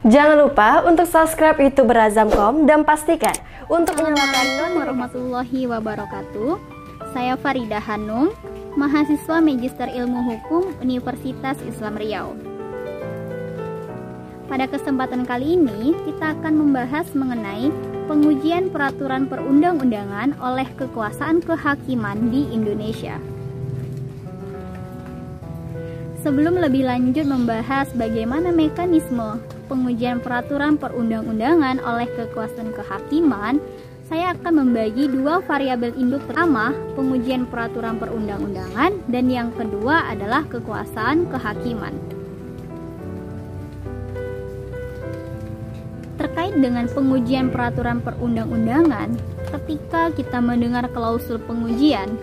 Jangan lupa untuk subscribe YouTube Berazamkom dan pastikan untuk Assalamualaikum warahmatullahi wabarakatuh. Saya Farida Hanum, mahasiswa Magister Ilmu Hukum Universitas Islam Riau. Pada kesempatan kali ini, kita akan membahas mengenai pengujian peraturan perundang-undangan oleh kekuasaan kehakiman di Indonesia. Sebelum lebih lanjut membahas bagaimana mekanisme pengujian peraturan perundang-undangan oleh kekuasaan kehakiman, saya akan membagi dua variabel induk. Pertama, pengujian peraturan perundang-undangan, dan yang kedua adalah kekuasaan kehakiman. Terkait dengan pengujian peraturan perundang-undangan, ketika kita mendengar klausul pengujian,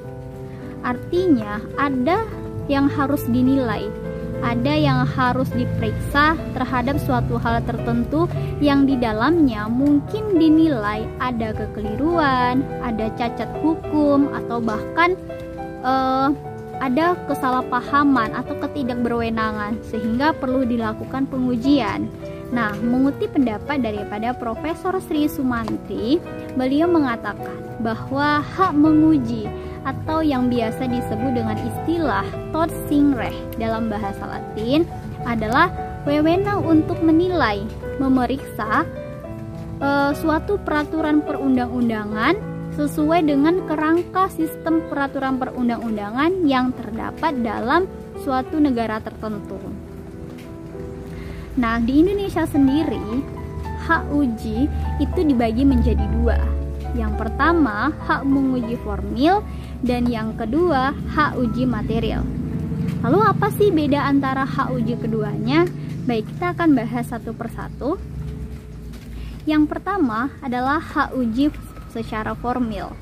artinya ada yang harus dinilai, ada yang harus diperiksa terhadap suatu hal tertentu yang di dalamnya mungkin dinilai ada kekeliruan, ada cacat hukum, atau bahkan ada kesalahpahaman atau ketidakberwenangan sehingga perlu dilakukan pengujian. Nah, mengutip pendapat daripada Profesor Sri Sumantri, beliau mengatakan bahwa hak menguji atau yang biasa disebut dengan istilah tot sing reh dalam bahasa Latin adalah wewenang untuk menilai, memeriksa suatu peraturan perundang-undangan sesuai dengan kerangka sistem peraturan perundang-undangan yang terdapat dalam suatu negara tertentu. Nah, di Indonesia sendiri, hak uji itu dibagi menjadi dua. Yang pertama, hak menguji formil, dan yang kedua, hak uji material. Lalu apa sih beda antara hak uji keduanya? Baik, kita akan bahas satu persatu. Yang pertama adalah hak uji secara formil.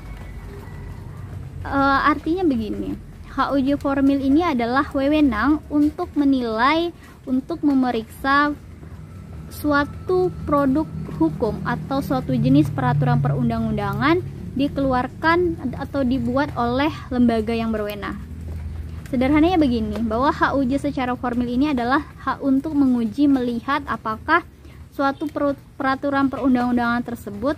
Artinya begini, hak uji formil ini adalah wewenang untuk menilai, untuk memeriksa suatu produk hukum atau suatu jenis peraturan perundang-undangan dikeluarkan atau dibuat oleh lembaga yang berwenang. Sederhananya begini, bahwa hak uji secara formil ini adalah hak untuk menguji, melihat apakah suatu peraturan perundang-undangan tersebut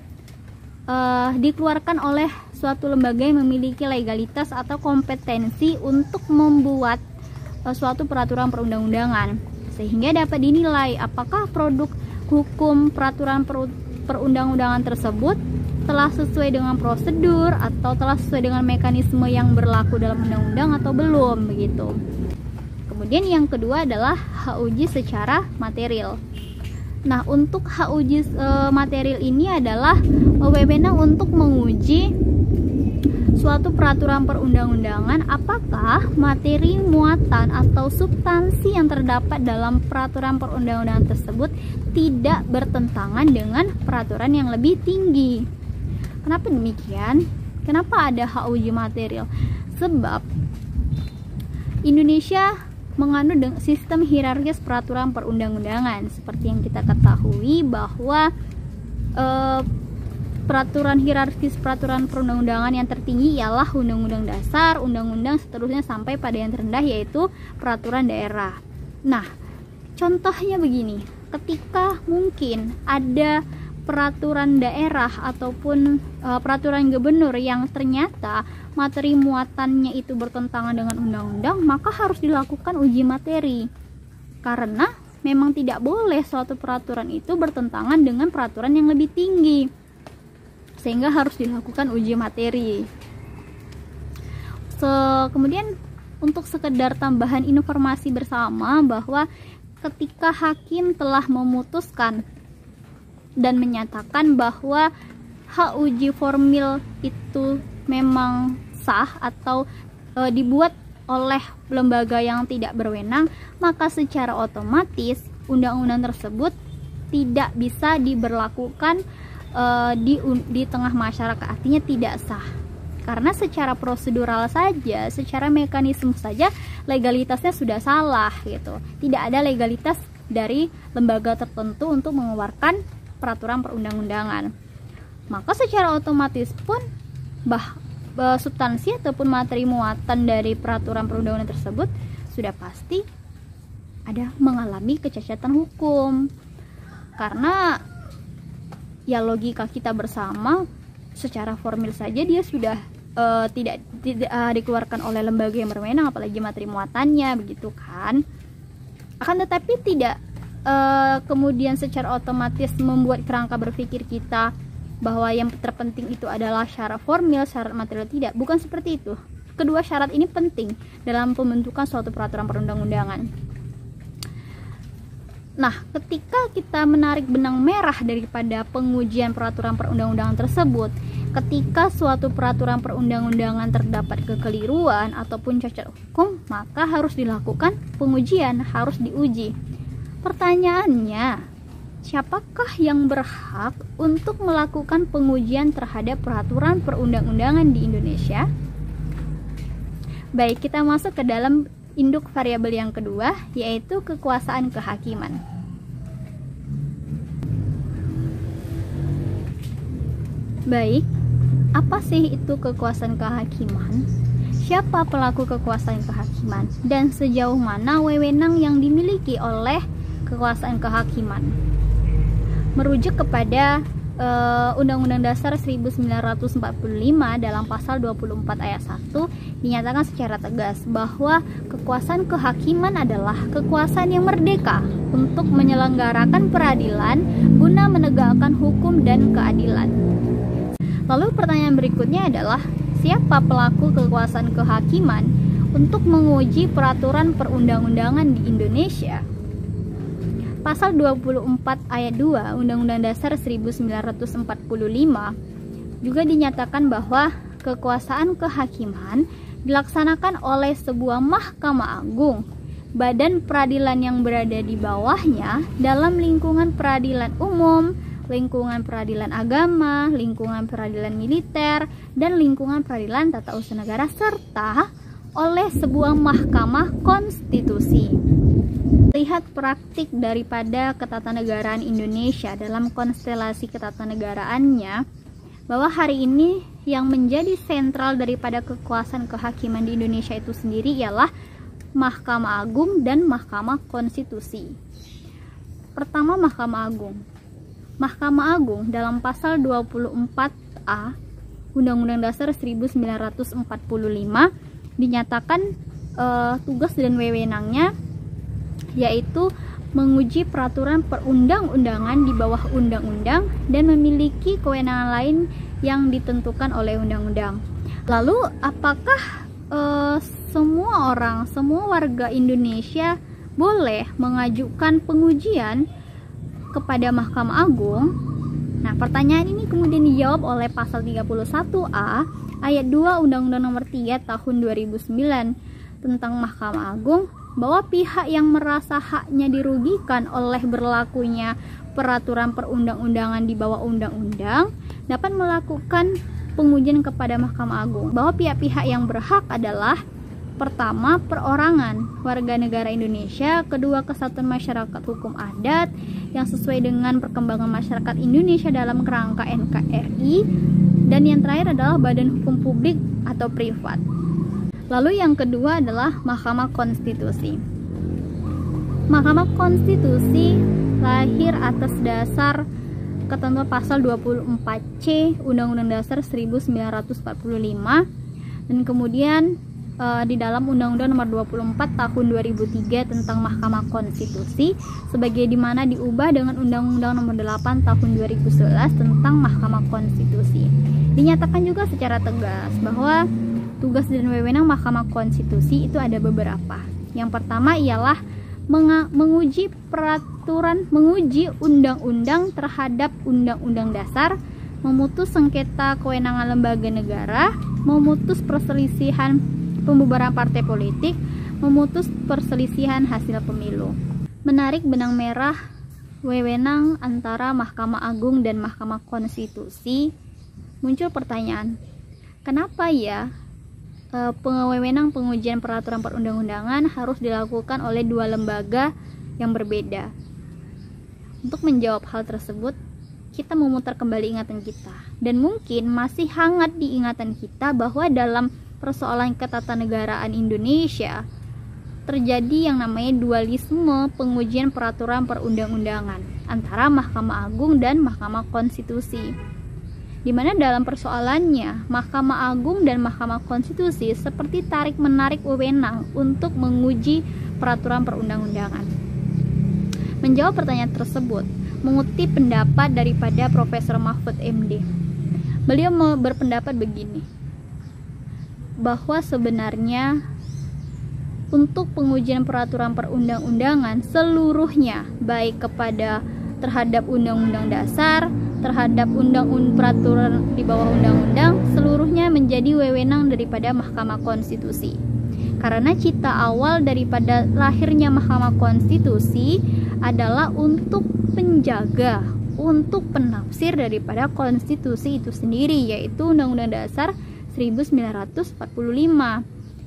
dikeluarkan oleh suatu lembaga yang memiliki legalitas atau kompetensi untuk membuat suatu peraturan perundang-undangan, sehingga dapat dinilai apakah produk hukum peraturan perundang-undangan tersebut telah sesuai dengan prosedur atau telah sesuai dengan mekanisme yang berlaku dalam undang-undang atau belum, begitu. Kemudian yang kedua adalah hak uji secara material. Nah, untuk hak uji material ini adalah wewenang untuk menguji suatu peraturan perundang-undangan apakah materi, muatan, atau substansi yang terdapat dalam peraturan perundang-undangan tersebut tidak bertentangan dengan peraturan yang lebih tinggi. Kenapa demikian? Kenapa ada hak uji material? Sebab Indonesia mengandung sistem hierarkis peraturan perundang-undangan. Seperti yang kita ketahui bahwa peraturan hierarkis peraturan perundang-undangan yang tertinggi ialah Undang-Undang Dasar, Undang-Undang seterusnya sampai pada yang terendah yaitu peraturan daerah. Nah, contohnya begini, ketika mungkin ada peraturan daerah ataupun peraturan gubernur yang ternyata materi muatannya itu bertentangan dengan undang-undang, maka harus dilakukan uji materi. Karena memang tidak boleh suatu peraturan itu bertentangan dengan peraturan yang lebih tinggi, sehingga harus dilakukan uji materi. Kemudian untuk sekedar tambahan informasi bersama bahwa ketika hakim telah memutuskan dan menyatakan bahwa hak uji formil itu memang sah atau dibuat oleh lembaga yang tidak berwenang, maka secara otomatis undang-undang tersebut tidak bisa diberlakukan di tengah masyarakat, artinya tidak sah. Karena secara prosedural saja, secara mekanisme saja legalitasnya sudah salah gitu. Tidak ada legalitas dari lembaga tertentu untuk mengeluarkan peraturan perundang-undangan. Maka secara otomatis pun substansi ataupun materi muatan dari peraturan perundang-undangan tersebut sudah pasti ada mengalami kecacatan hukum. Karena ya logika kita bersama, secara formil saja dia sudah tidak dikeluarkan oleh lembaga yang berwenang, apalagi materi muatannya, begitu kan. Akan tetapi tidak kemudian secara otomatis membuat kerangka berpikir kita bahwa yang terpenting itu adalah syarat formil, syarat material. Tidak, bukan seperti itu. Kedua syarat ini penting dalam pembentukan suatu peraturan perundang-undangan. Nah, ketika kita menarik benang merah daripada pengujian peraturan perundang-undangan tersebut, ketika suatu peraturan perundang-undangan terdapat kekeliruan ataupun cacat hukum, maka harus dilakukan pengujian, harus diuji. Pertanyaannya, siapakah yang berhak untuk melakukan pengujian terhadap peraturan perundang-undangan di Indonesia? Baik, kita masuk ke dalam induk variabel yang kedua, yaitu kekuasaan kehakiman. Baik, apa sih itu kekuasaan kehakiman? Siapa pelaku kekuasaan kehakiman? Dan sejauh mana wewenang yang dimiliki oleh kekuasaan kehakiman? Merujuk kepada Undang-Undang Dasar 1945 dalam pasal 24 ayat 1 dinyatakan secara tegas bahwa kekuasaan kehakiman adalah kekuasaan yang merdeka untuk menyelenggarakan peradilan guna menegakkan hukum dan keadilan. Lalu pertanyaan berikutnya adalah, siapa pelaku kekuasaan kehakiman untuk menguji peraturan perundang-undangan di Indonesia? Pasal 24 ayat 2 Undang-Undang Dasar 1945 juga dinyatakan bahwa kekuasaan kehakiman dilaksanakan oleh sebuah Mahkamah Agung, badan peradilan yang berada di bawahnya dalam lingkungan peradilan umum, lingkungan peradilan agama, lingkungan peradilan militer, dan lingkungan peradilan tata usaha negara, serta oleh sebuah Mahkamah Konstitusi. Lihat praktik daripada ketatanegaraan Indonesia dalam konstelasi ketatanegaraannya, bahwa hari ini yang menjadi sentral daripada kekuasaan kehakiman di Indonesia itu sendiri ialah Mahkamah Agung dan Mahkamah Konstitusi. Pertama, Mahkamah Agung. Mahkamah Agung dalam pasal 24A Undang-Undang Dasar 1945 dinyatakan tugas dan wewenangnya yaitu menguji peraturan perundang-undangan di bawah undang-undang dan memiliki kewenangan lain yang ditentukan oleh undang-undang. Lalu apakah semua warga Indonesia boleh mengajukan pengujian kepada Mahkamah Agung? Nah, pertanyaan ini kemudian dijawab oleh pasal 31A ayat 2 Undang-Undang Nomor 3 Tahun 2009 tentang Mahkamah Agung, bahwa pihak yang merasa haknya dirugikan oleh berlakunya peraturan perundang-undangan di bawah undang-undang dapat melakukan pengujian kepada Mahkamah Agung. Bahwa pihak-pihak yang berhak adalah: pertama, perorangan warga negara Indonesia; kedua, kesatuan masyarakat hukum adat yang sesuai dengan perkembangan masyarakat Indonesia dalam kerangka NKRI; dan yang terakhir adalah badan hukum publik atau privat. Lalu yang kedua adalah Mahkamah Konstitusi. Mahkamah Konstitusi lahir atas dasar ketentuan pasal 24C Undang-Undang Dasar 1945 dan kemudian di dalam Undang-Undang Nomor 24 Tahun 2003 tentang Mahkamah Konstitusi, sebagai dimana diubah dengan Undang-Undang Nomor 8 Tahun 2011 tentang Mahkamah Konstitusi. Dinyatakan juga secara tegas bahwa tugas dan wewenang Mahkamah Konstitusi itu ada beberapa. Yang pertama ialah menguji undang-undang terhadap undang-undang dasar, memutus sengketa kewenangan lembaga negara, memutus perselisihan pembubaran partai politik, memutus perselisihan hasil pemilu. Menarik benang merah wewenang antara Mahkamah Agung dan Mahkamah Konstitusi, muncul pertanyaan, kenapa ya wewenang pengujian peraturan perundang-undangan harus dilakukan oleh dua lembaga yang berbeda? Untuk menjawab hal tersebut, kita memutar kembali ingatan kita, dan mungkin masih hangat di ingatan kita bahwa dalam persoalan ketatanegaraan Indonesia terjadi yang namanya dualisme pengujian peraturan perundang-undangan. antara Mahkamah Agung dan Mahkamah Konstitusi. Di mana dalam persoalannya, Mahkamah Agung dan Mahkamah Konstitusi seperti tarik-menarik wewenang untuk menguji peraturan perundang-undangan. Menjawab pertanyaan tersebut, mengutip pendapat daripada Profesor Mahfud MD. Beliau berpendapat begini, bahwa sebenarnya untuk pengujian peraturan perundang-undangan seluruhnya, baik kepada terhadap Undang-Undang Dasar, terhadap peraturan di bawah undang-undang, seluruhnya menjadi wewenang daripada Mahkamah Konstitusi. Karena cita awal daripada lahirnya Mahkamah Konstitusi adalah untuk penjaga, untuk penafsir daripada konstitusi itu sendiri, yaitu Undang-Undang Dasar 1945.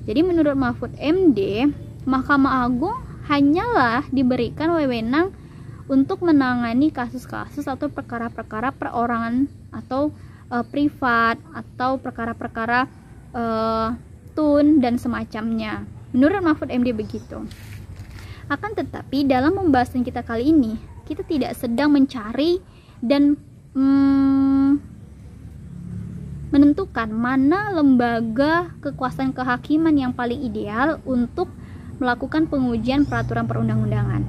Jadi menurut Mahfud MD, Mahkamah Agung hanyalah diberikan wewenang untuk menangani kasus-kasus atau perkara-perkara perorangan atau privat atau perkara-perkara tun dan semacamnya. Menurut Mahfud MD begitu. Akan tetapi dalam pembahasan kita kali ini, kita tidak sedang mencari dan menentukan mana lembaga kekuasaan kehakiman yang paling ideal untuk melakukan pengujian peraturan perundang-undangan.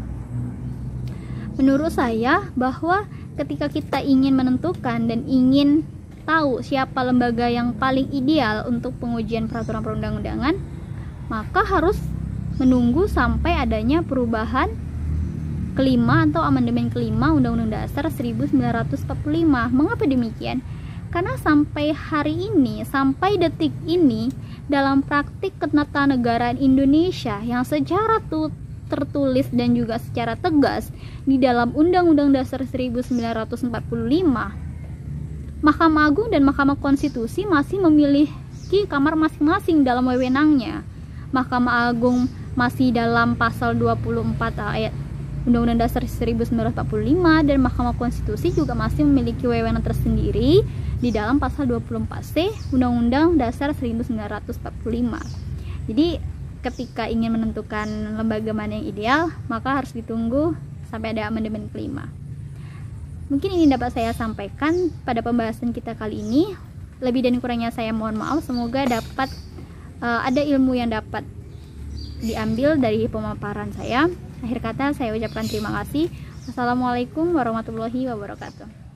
Menurut saya bahwa ketika kita ingin menentukan dan ingin tahu siapa lembaga yang paling ideal untuk pengujian peraturan perundang-undangan, maka harus menunggu sampai adanya perubahan kelima atau amandemen kelima Undang-Undang Dasar 1945. Mengapa demikian? Karena sampai hari ini, sampai detik ini, dalam praktik ketatanegaraan Indonesia yang secara tertulis dan juga secara tegas di dalam Undang-Undang Dasar 1945, Mahkamah Agung dan Mahkamah Konstitusi masih memiliki kamar masing-masing dalam wewenangnya. Mahkamah Agung masih dalam pasal 24 ayat Undang-Undang Dasar 1945 dan Mahkamah Konstitusi juga masih memiliki wewenang tersendiri di dalam pasal 24C Undang-Undang Dasar 1945. Jadi ketika ingin menentukan lembaga mana yang ideal, maka harus ditunggu sampai ada amandemen kelima. Mungkin ini dapat saya sampaikan pada pembahasan kita kali ini. Lebih dan kurangnya saya mohon maaf. Semoga dapat ada ilmu yang dapat diambil dari pemaparan saya. Akhir kata saya ucapkan terima kasih. Wassalamualaikum warahmatullahi wabarakatuh.